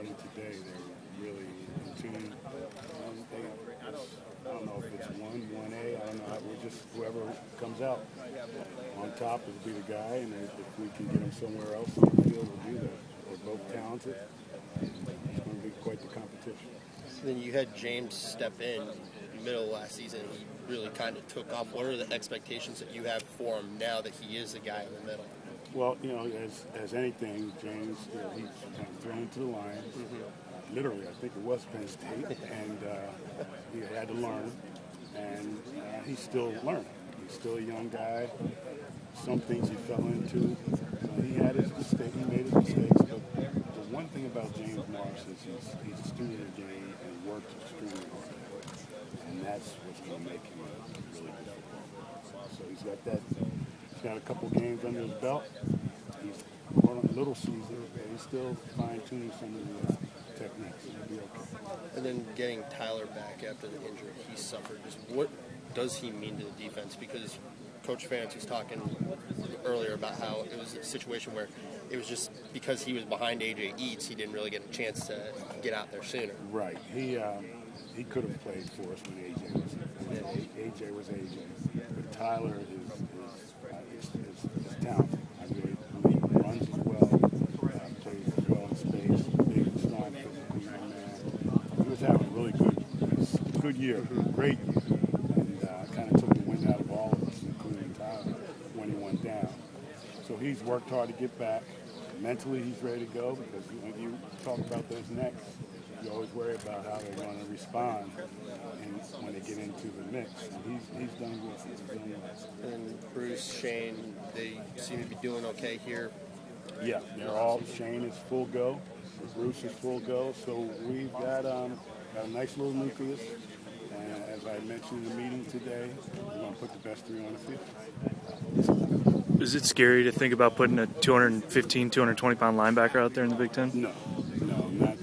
starting today. They're really in tune. I don't know if it's 1A. I don't know. We're just whoever comes out on top will be the guy, and if we can get them somewhere else on the field, we'll do that. They're both talented. It's going to be quite the competition. Then you had James step in middle of last season. He really kind of took off. What are the expectations that you have for him now that he is the guy in the middle? Well, as anything, James, he's kind of thrown to the line. Literally, I think it was Penn State, and he had to learn, and he's still learning. He's still a young guy. Some things he fell into. He had his mistakes. He made his mistakes, but the one thing about James Morris is he's a student of the game and works extremely hard, and that's what's going to make him a really good footballer. So he's got that. He's got a couple games under his belt. He's on a little season, but he's still fine-tuning some of the techniques. He'll be okay. And then getting Tyler back after the injury he suffered, just what does he mean to the defense? Because Coach Ferentz was talking earlier about how it was a situation where it was just because he was behind A.J. Eads, he didn't really get a chance to get out there sooner. Right. He could have played for us when A.J. was here. A.J. was A.J. But Tyler is talented. I mean, he runs as well, plays as well in space, big, strong, physical young man. He was having a really good year, great year, and kind of took the wind out of all of us, including Tyler, when he went down. So he's worked hard to get back. Mentally, he's ready to go, because when you talk about those necks, you always worry about how they're going to respond and when they get into the mix. And he's done well. And Bruce, Shane, they seem to be doing okay here. Yeah, they're all. Shane is full go. Bruce is full go. So we've got a nice little nucleus. And as I mentioned in the meeting today, we're going to put the best three on the field. Is it scary to think about putting a 215, 220-pound linebacker out there in the Big Ten? No, not.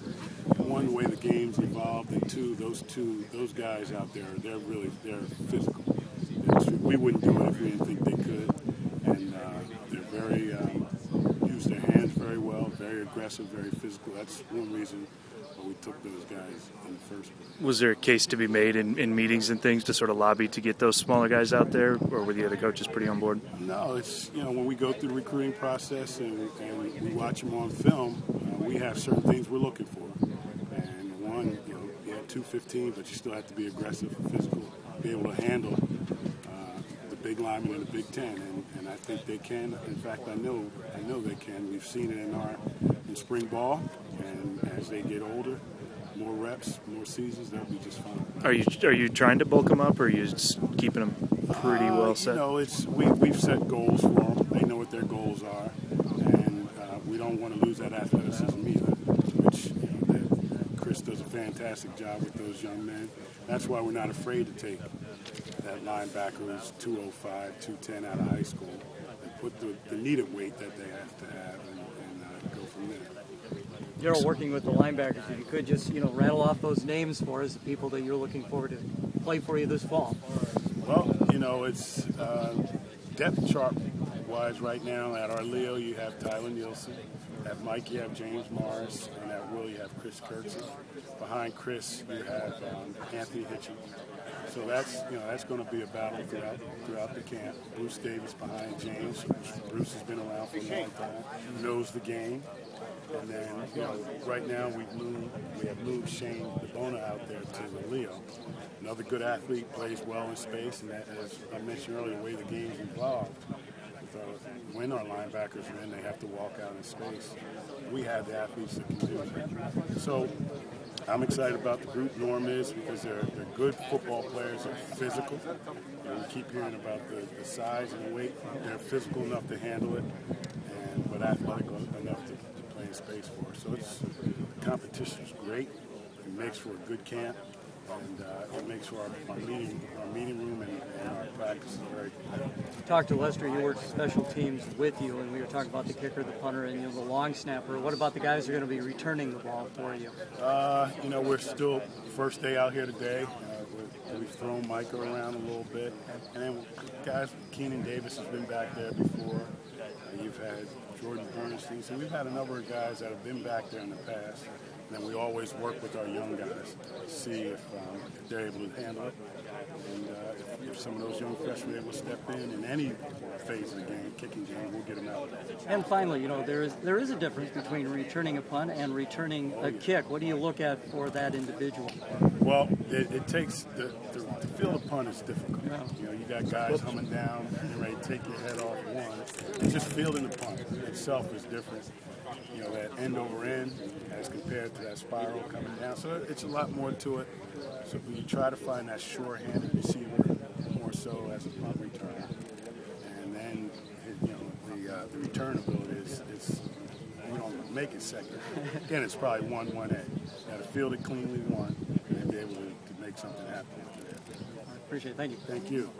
One, the way the game's evolved, and two, those guys out there, they're physical. We wouldn't do it if we didn't think they could, and they're very use their hands very well, very aggressive, very physical. That's one reason why we took those guys in the first place. Was there a case to be made in meetings and things to sort of lobby to get those smaller guys out there, or were the other coaches pretty on board? No, it's when we go through the recruiting process and we watch them on film, we have certain things we're looking for. One, you have 215, but you still have to be aggressive and physical, be able to handle the big linemen in the Big Ten, and I think they can. In fact, I know they can. We've seen it in spring ball, and as they get older, more reps, more seasons, they'll be just fine. Are you trying to bulk them up, or are you just keeping them pretty well set? We've set goals for them. They know what their goals are, and we don't want to lose that athleticism either, which Chris does a fantastic job with those young men. That's why we're not afraid to take that linebacker who's 205, 210 out of high school and put the needed weight that they have to have and go from there. Darrell, working with the linebackers, if you could just rattle off those names for us, the people that you're looking forward to play for you this fall. Well, it's depth chart wise right now. At our Leo, you have Tyler Nielsen. At Mike, you have James Morris, and at Will, you have Chris Kurtzen. Behind Chris, you have Anthony Hitchens. So that's going to be a battle throughout the camp. Bruce Davis behind James. Bruce has been around for a long time, knows the game. And then right now we have moved Shane DeBona out there to the Leo. Another good athlete, plays well in space, and that, as I mentioned earlier, the way the game's evolved. When our linebackers are in, they have to walk out in space. We have the athletes that can do it. So I'm excited about the group. Norm is, because they're good football players. They're physical. We keep hearing about the size and the weight. They're physical enough to handle it, but athletic enough to play in space for us. So the competition is great. It makes for a good camp. And it makes for our meeting room and our practice very good. Talked to Lester, you worked special teams with you, and we were talking about the kicker, the punter, and the long snapper. What about the guys who are going to be returning the ball for you? We're still first day out here today. We've thrown Micah around a little bit. And then guys, Keenan Davis has been back there before. You've had Jordan Bernstein. So we've had a number of guys that have been back there in the past. And then we always work with our young guys to see if they're able to handle it. And if some of those young freshmen are able to step in any phase of the game, kicking game, we'll get them out. And finally, there is a difference between returning a punt and returning a kick. What do you look at for that individual? Well, it takes to feel a punt is difficult. Yeah. You got guys humming down, you're ready to take your head off one. It's just fielding the punt itself is different. That end over end as compared to that spiral coming down. So it's a lot more to it. So you try to find that sure-handed receiver more so as a punt returner. And then, the return ability is we don't make it second. Again, it's probably 1-1A. You got to field it cleanly, and be able to make something happen. I appreciate it. Thank you. Thank you.